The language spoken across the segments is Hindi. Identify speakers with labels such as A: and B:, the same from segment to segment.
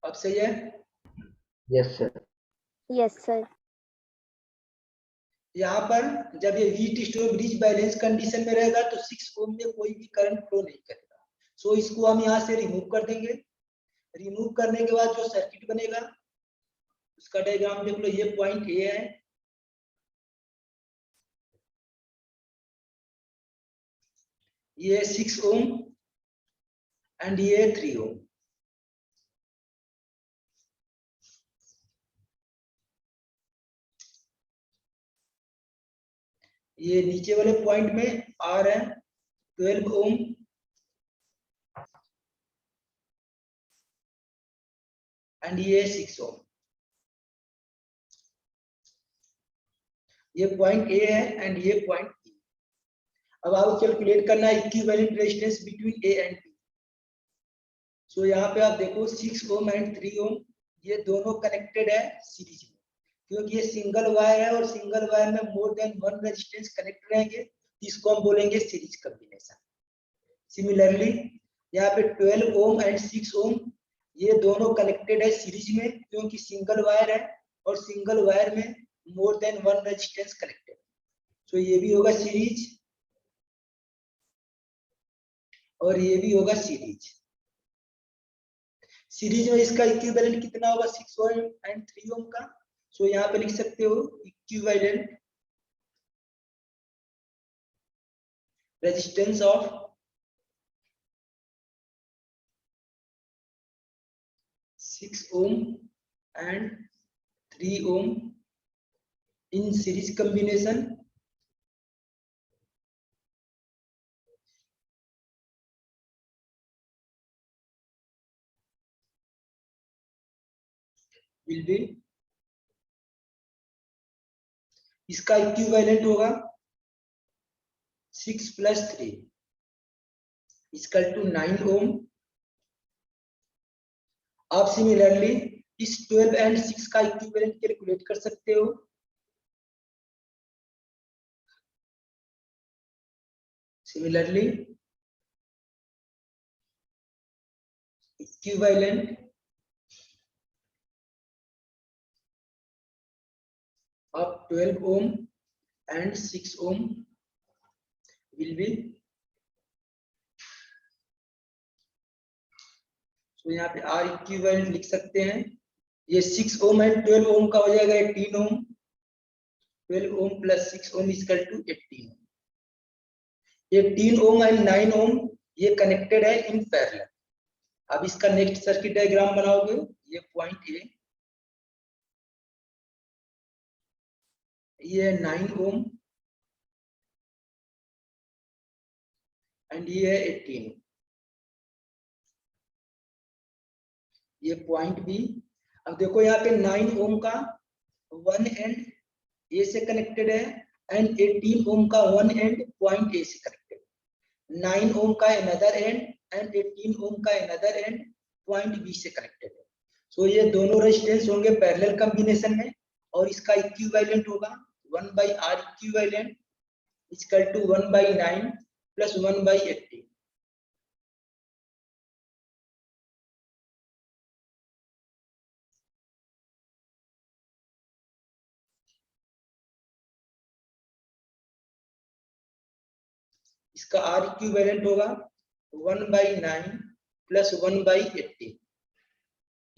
A: अब सही है?
B: Yes sir.
C: Yes sir.
A: यहाँ पर जब ये heat stove bridge balance condition में रहेगा तो 6 ओम में कोई भी करंट फ्लो नहीं करेगा। सो इसको हम यहाँ से रिमूव कर देंगे। रिमूव करने के बाद जो सर्किट बनेगा उसका डायग्राम देख लो। ये पॉइंट ए है, ये 6 ओम एंड ये 3 ओम। ये नीचे वाले पॉइंट में आर है 12 ओम एंड ये 6 ओम। ये पॉइंट ए है एंड ये पॉइंट बी। अब आपको कैलकुलेट करना है equivalent resistance between A and B. So यहाँ पे आप देखो 6 ओम एंड 3 ओम ये दोनों कनेक्टेड है सीरीज में, क्योंकि ये सिंगल वायर है और सिंगल वायर में more than one resistance connect रहेंगे, इसको हम बोलेंगे सीरीज कॉम्बिनेशन। सिमिलरली यहाँ पे 12 ओम एंड 6 ओम ये दोनों कनेक्टेड है सीरीज में, क्योंकि सिंगल वायर है और सिंगल वायर में more than one resistance connected. So ये भी होगा सीरीज और ये भी होगा सीरीज। सीरीज में इसका इक्विवेलेंट कितना होगा 6 ओम एंड 3 ओम का। सो यहाँ पे लिख सकते हो equivalent resistance of 6 ohm and 3 ohm in series combination will be, इसका इक्विवेलेंट होगा 6 plus 3 इक्वल टू 9 ओम। आप सिमिलरली इस 12 एंड 6 का इक्विवेलेंट कैलकुलेट कर सकते हो। Similarly equivalent of 12 ohm and 6 ohm will be, तो यहाँ पे R इक्विवेलेंट लिख सकते हैं। ये 6 ओम एंड 12 ओम का हो जाएगा 18 ohm. 12 ohm plus 6 ohm equal to 18 ohm. 18 ohm and 9 ohm ये कनेक्टेड है इन पैरेलल। अब इसका नेक्स्ट सर्किट डायग्राम बनाओगे। ये पॉइंट ए, ये 9 ओम एंड ये है 18। ये पॉइंट बी। अब देखो यहाँ पे 9 ओम का वन एंड ए से कनेक्टेड है एंड 18 ओम का वन एंड पॉइंट ए से कनेक्टेड है। 9 ओम का अनदर एंड एंड 18 ओम का अनदर एंड पॉइंट बी से कनेक्टेड है। सो ये दोनों रेजिस्टेंस होंगे पैरेलल कॉम्बिनेशन में और इसका इक्विवेलेंट होगा 1 by R equivalent equal to 1 by 9 प्लस 1 by 18। इसका R इक्विवेलेंट होगा 1 by 9 प्लस 1 by 18।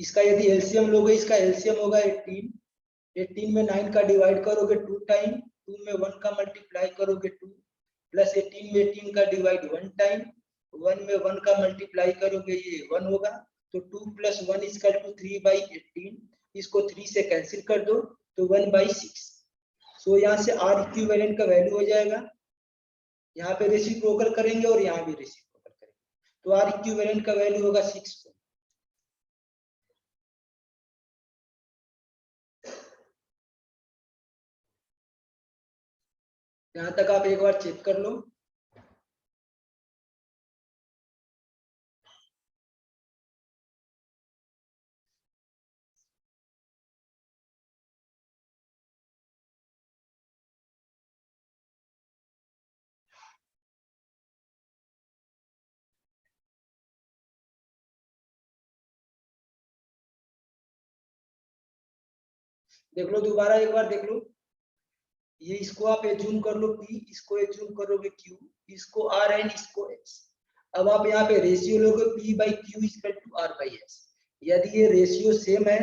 A: इसका यदि एलसीएम लोगे, इसका एलसीएम होगा 18। 18 में 9 का डिवाइड करोगे 2 टाइम, 2 में 1 का मल्टीप्लाई करोगे 2, प्लस 18 में 18 का डिवाइड 1 टाइम, 1 में 1 का मल्टीप्लाई करोगे ये 1 होगा। तो 2 प्लस 1 इक्वल टू 3 by 18। इसको 3 से कैंसिल कर दो तो 1 by 6। सो यहाँ से R इक्विवेलेंट का वैल्यू हो जाएगा। यहाँ पे रेसिप्रोकल करेंगे और यहाँ भी रेसिप्रोकल करेंगे तो R इक्विवेलेंट का वैल्यू होगा 6। यहाँ तक आप एक बार चेक कर लो। देख लो दोबारा एक बार देख लो, ये इसको आप एज्यूम कर लो P, इसको एज्यूम करोगे Q, इसको R एंड इसको S। अब आप यहाँ पे रेशियो लोगे P by Q equal to R by S। यदि ये रेशियो सेम है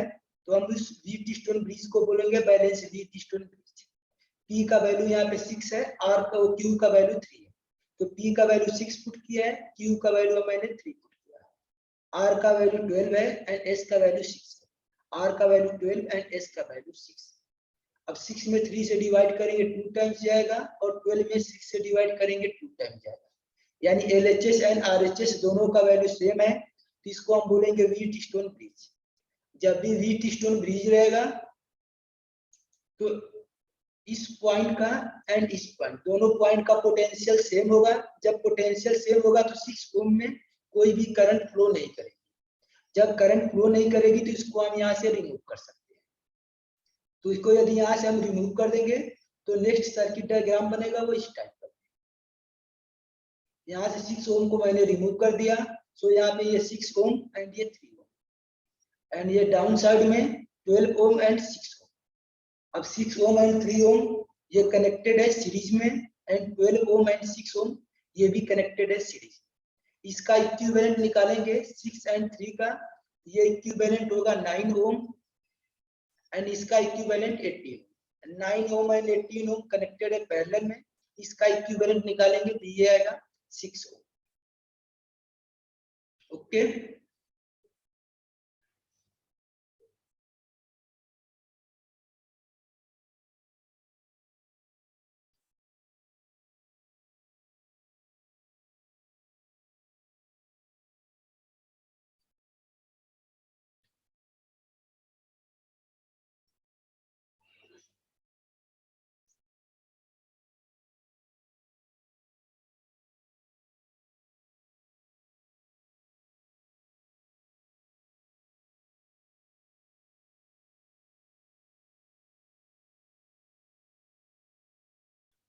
A: तो हम उस व्हीटस्टोन ब्रिज को बोलेंगे बैलेंस व्हीटस्टोन ब्रिज। P का वैल्यू यहाँ पे 6 है, Q का वैल्यू 3 है, तो P का वैल्यू 6 पुट किया है, Q का वैल्यू मैंने 3 पुट किया है, R का वैल्यू 12 है एंड S का वैल्यू 6 है। R का वैल्यू 12 एंड S का वैल्यू 6। अब 6 में 3 से डिवाइड करेंगे 2 टाइम्स जाएगा और 12 में 6 से डिवाइड करेंगे 2 टाइम्स जाएगा, यानी LHS एंड RHS दोनों का वैल्यू सेम है, तो इसको हम बोलेंगे व्हीटस्टोन ब्रिज। जब भी व्हीटस्टोन ब्रिज रहेगा तो इस पॉइंट का एंड इस पॉइंट दोनों पॉइंट का पोटेंशियल सेम होगा। जब पोटेंशियल सेम होगा तो 6 ओम में कोई भी करंट फ्लो नहीं करेगी। जब करंट फ्लो नहीं करेगी तो इसको हम यहाँ से रिमूव कर सकते हैं। तो इसको यदि यहाँ से हम रिमूव कर देंगे तो नेक्स्ट सर्किट डायग्राम बनेगा वो इस टाइप का। यहाँ से 6 ओम को मैंने रिमूव कर दिया, सो यहाँ पे ये 6 ओम एंड ये 3 ओम एंड ये डाउन साइड में 12 ओम एंड 6 ओम। अब 6 ओम एंड 3 ओम ये कनेक्टेड है सीरीज में एंड 12 ओम एंड 6 ओम ये भी कनेक्टेड है सीरीज। इसका इक्विवेलेंट निकालेंगे 6 एंड 3 का, ये इक्विवेलेंट होगा 9 ओम एंड इसका equivalent 18। 9 ohm and 18 ohm connected है पैरेलल में, इसका इक्विवेलेंट निकालेंगे तो ये आएगा 6 ओम। ओके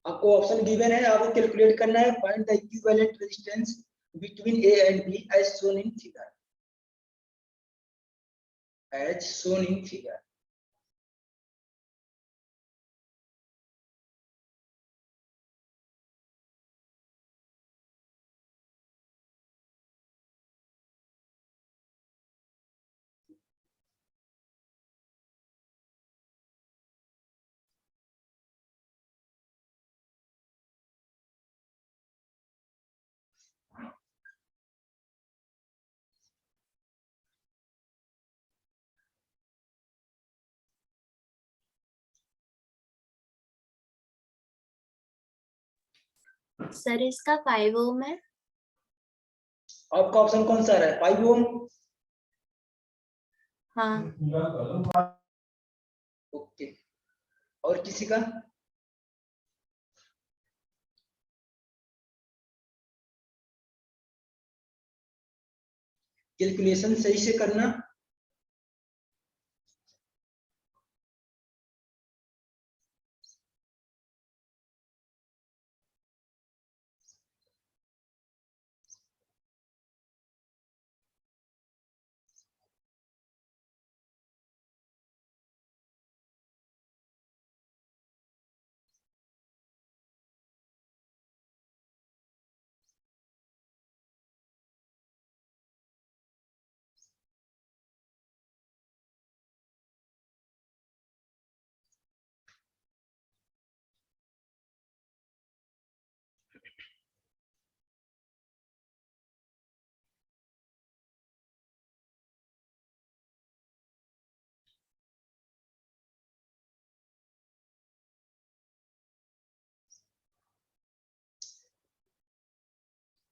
A: आपको ऑप्शन गिवन है, आपको कैलकुलेट करना है find the equivalent resistance between A and B as shown in figure, as shown in figure।
C: Sir इसका 5 ओम है।
A: आपका ऑप्शन कौन सा रहा है? 5 ओम।
C: हाँ
A: ओके, और किसी का? कैलकुलेशन सही से करना।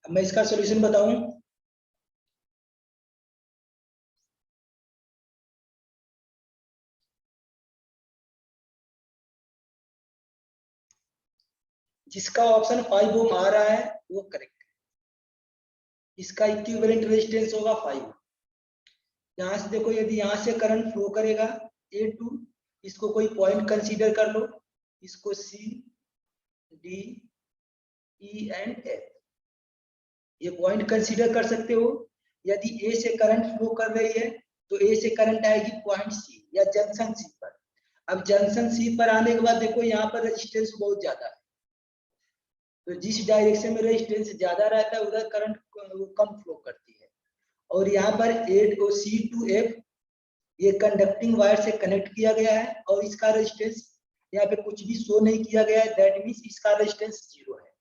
A: अब मैं इसका सॉल्यूशन बताऊं। जिसका ऑप्शन 5 ओम आ रहा है वो करेक्ट है। इसका इक्विवेलेंट रेजिस्टेंस होगा 5। यहाँ से देखो, यदि यहाँ से करंट फ्लो करेगा A टू, इसको कोई पॉइंट कंसीडर कर लो, इसको C, D, E and F ये पॉइंट कंसीडर कर सकते हो। यदि A से करंट फ्लो कर रही है तो A से करंट आएगी पॉइंट C या जंक्शन C पर। अब जंक्शन सी पर आने के बाद देखो यहाँ पर रेजिस्टेंस बहुत ज्यादा है, तो जिस डायरेक्शन में रेजिस्टेंस ज्यादा रहता है उधर करंट कम फ्लो करती है। और यहाँ पर C2F ये कंडक्टिंग वायर से कनेक्ट किया गया है और इसका रेजिस्टेंस यहाँ पे कुछ भी शो नहीं किया गया है, दैट मीन्स इसका रेजिस्टेंस 0 है।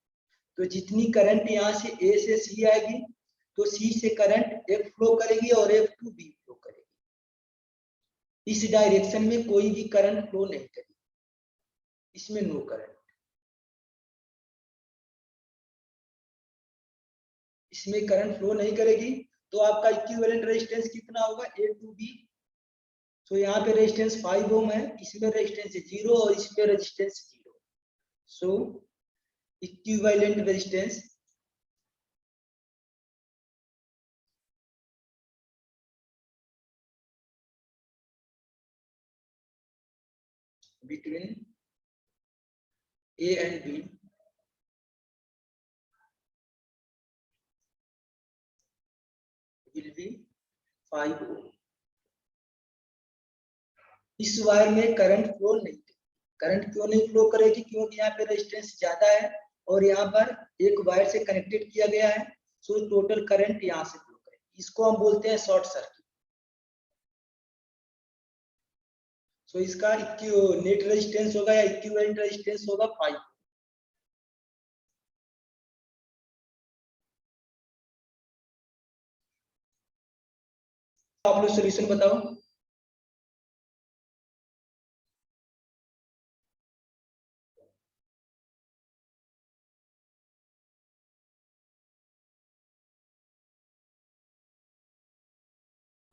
A: तो जितनी करंट यहाँ से A से C आएगी तो C से करंट F फ्लो करेगी और F टू B फ्लो करेगी। इस डायरेक्शन में कोई भी करंट फ्लो नहीं करेगी, इसमें नो करंट। इसमें करंट फ्लो नहीं करेगी, तो आपका इक्विवेलेंट रेजिस्टेंस कितना होगा, A टू B। तो यहाँ पे रेजिस्टेंस 5 ओम है, इसमें रेजिस्टेंस 0 और इसमें resistance 0। So equivalent resistance between A and B will be 5 ohm। इस वायर में करंट फ्लो नहीं, करंट क्यों नहीं फ्लो करेगी, क्योंकि यहाँ पे रेजिस्टेंस ज्यादा है और यहाँ पर एक वायर से कनेक्टेड किया गया है, सो टोटल करंट यहाँ से फ्लो करेगी। इसको हम बोलते हैं शॉर्ट सर्किट। सो इसका नेट रेजिस्टेंस होगा या इक्विवेलेंट रेजिस्टेंस होगा 5। आप लोग सोल्यूशन बताओ।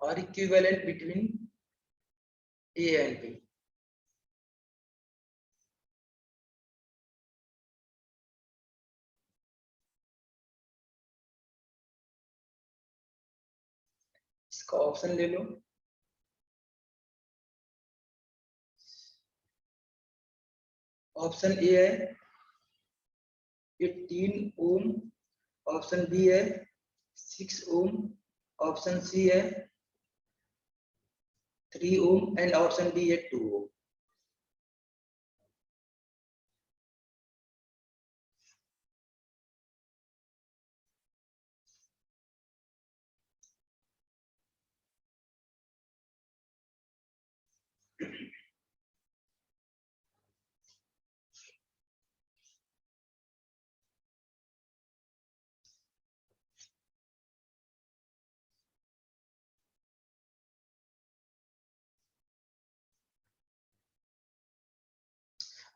A: और equivalent between A and B। इसका ऑप्शन ले लो। ऑप्शन ए है 18 ओम, ऑप्शन बी है 6 ओम, ऑप्शन सी है 3 ओम एंड ऑप्शन डी है 2 ओम।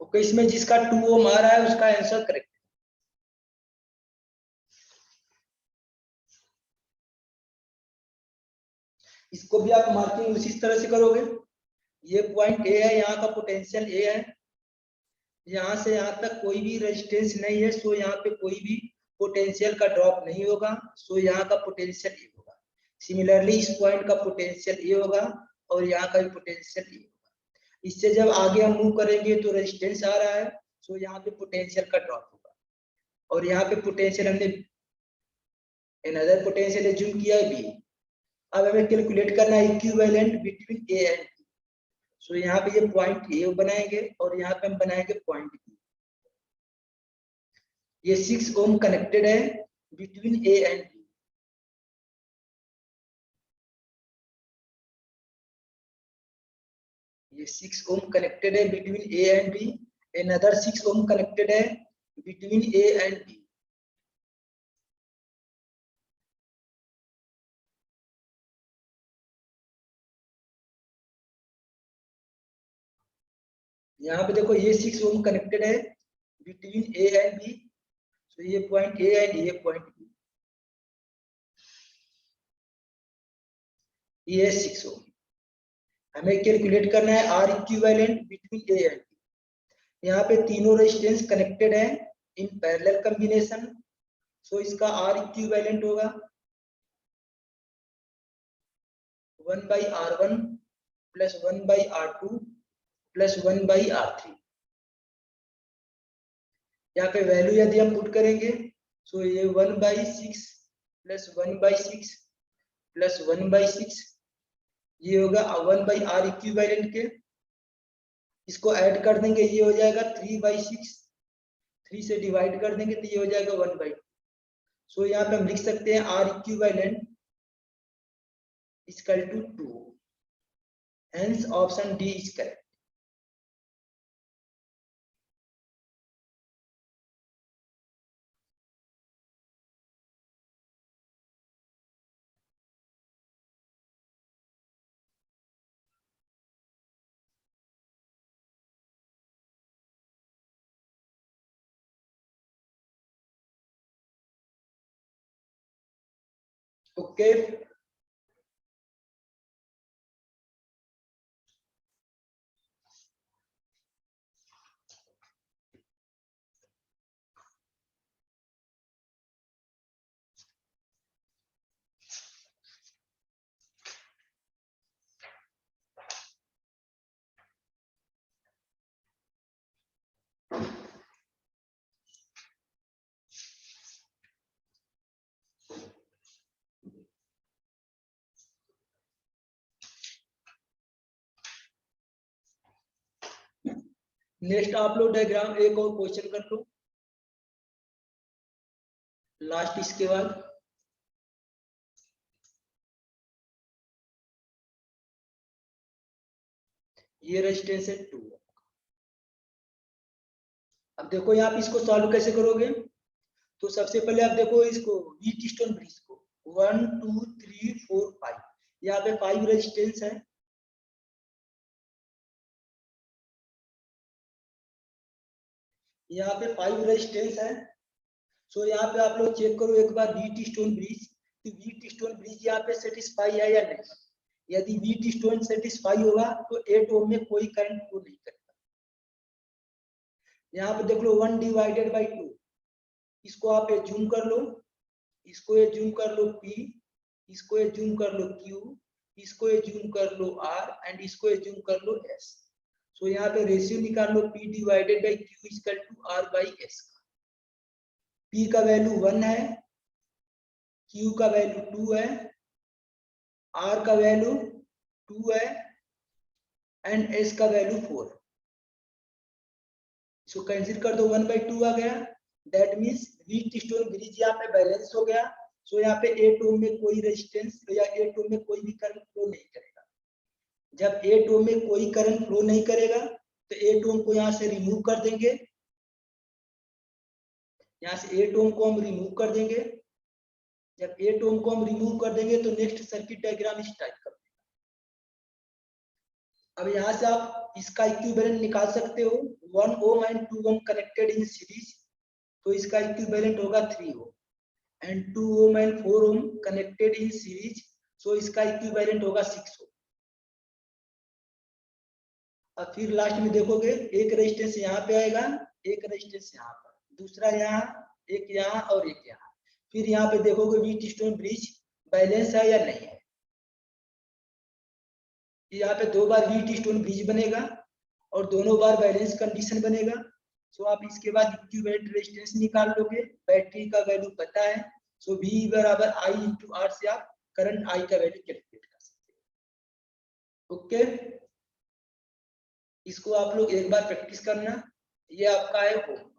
A: ओके, इसमें जिसका 2 ओम आ रहा है उसका आंसर करेक्ट। इसको भी आप मार्किंग उसी तरह से करोगे। ये पॉइंट ए है, यहाँ का पोटेंशियल ए है, यहाँ से यहाँ तक कोई भी रेजिस्टेंस नहीं है, सो यहाँ पे कोई भी पोटेंशियल का ड्रॉप नहीं होगा, सो यहाँ का पोटेंशियल ए होगा। सिमिलरली इस पॉइंट का पोटेंशियल ए होगा और यहाँ का भी पोटेंशियल ए होगा। इससे जब आगे हम मूव करेंगे तो रेजिस्टेंस आ रहा है, सो यहाँ पे पोटेंशियल का ड्रॉप होगा। और यहाँ पे पोटेंशियल हमने अनदर पोटेंशियल एज्यूम किया है बी। अब हमें कैलकुलेट करना है equivalent between A and B. So यहाँ पे ये पॉइंट ए बनाएंगे और यहाँ पे हम बनाएंगे पॉइंट बी। ये 6 ओम कनेक्टेड है बिटवीन ए एंड बी। ये 6 ओम कनेक्टेड है between A and B, another 6 ohm connected है बिटवीन ए एंड बी। यहाँ पे देखो ये 6 ओम कनेक्टेड है बिटवीन ए एंड बी, तो ये पॉइंट ए एंड ये पॉइंट बी, ये 6 ओम। हमें कैलकुलेट करना है R equivalent between A and B. यहाँ पे तीनों रेजिस्टेंस कनेक्टेड है इन पैरेलल कॉम्बिनेशन, सो इसका आर इक्विवेलेंट होगा 1/R1 plus 1/R2 plus 1/R3। यहाँ पे वैल्यू यदि हम पुट करेंगे सो ये 1/6 प्लस 1/6 प्लस 1/6, ये होगा 1/R इक्विवेलेंट के इसको ऐड कर देंगे, ये हो जाएगा 3/6, 3 से डिवाइड कर देंगे तो ये हो जाएगा 1/2। सो यहाँ पे हम लिख सकते हैं R equivalent equal to 2। Hence option D is correct. Okay, next आप लोग डायग्राम एक और क्वेश्चन कर लो लास्ट इसके बाद। ये रेजिस्टेंस है 2। अब देखो यहाँ पे इसको सॉल्व कैसे करोगे। तो सबसे पहले आप देखो इसको व्हीटस्टोन ब्रिज को 1 2 3 4 5, यहाँ पे 5 रेजिस्टेंस है। यहाँ पे 5 रेजिस्टेंस है। सो यहाँ पे आप लोग चेक करो एक बार व्हीटस्टोन ब्रिज, तो व्हीटस्टोन ब्रिज यहाँ पे सेटिस्फाई है या नहीं। यदि व्हीटस्टोन सेटिस्फाई होगा तो 8 ओम में कोई करंट फ्लो नहीं करेगा। यहाँ पे देख लो 1/2, इसको आप एज्यूम कर लो, इसको एज्यूम कर लो P, इसको एज्यूम कर लो Q, इसको एज्यूम कर लो R एंड इसको एज्यूम कर लो S। सो यहाँ पे रेशियो निकाल लो P/Q equal to R/S। P का वैल्यू 1 है, Q का वैल्यू 2 है, R का वैल्यू 2 है एंड S का वैल्यू 4 है। इसको कैंसिल कर दो, 1/2 आ गया। दैट मींस व्हीटस्टोन ब्रिज यहाँ पे बैलेंस हो गया। सो यहाँ पे 8 ओम में कोई रेजिस्टेंस या 8 ओम में कोई भी करंट फ्लो नहीं करेगा। जब 8 ओम में कोई करंट फ्लो नहीं करेगा तो 8 ओम को यहाँ से रिमूव कर देंगे, यहाँ से 8 ओम को हम रिमूव कर देंगे। जब 8 ओम को हम रिमूव कर देंगे तो नेक्स्ट सर्किट डायग्राम इस टाइप का। अब यहाँ से आप इसका इक्विवेलेंट निकाल सकते हो। 1 ohm and 2 ohm connected in series, तो इसका इक्विवेलेंट होगा 3 ohm and 2 ohm and 4 ohm connected in series, so इसका इक्विवेलेंट होगा 6 ओम। अब फिर लास्ट में देखोगे एक रेजिस्टेंस यहाँ पे आएगा, एक रेजिस्टेंस यहाँ पर, दूसरा यहाँ, एक यहाँ और एक यहाँ। फिर यहाँ पे देखोगे व्हीटस्टोन ब्रिज बैलेंस है या नहीं है। यहाँ पे 2 बार व्हीटस्टोन ब्रिज बनेगा और दोनों बार बैलेंस कंडीशन बनेगा। सो आप इसके बाद इक्विवेलेंट रेजिस्टेंस निकाल लोगे। बैटरी का वैल्यू पता है, सो V बराबर I × R से आप करंट I का वैल्यू कैलकुलेट कर सकते हो। ओके, इसको आप लोग एक बार प्रैक्टिस करना। ये आपका है होमवर्क।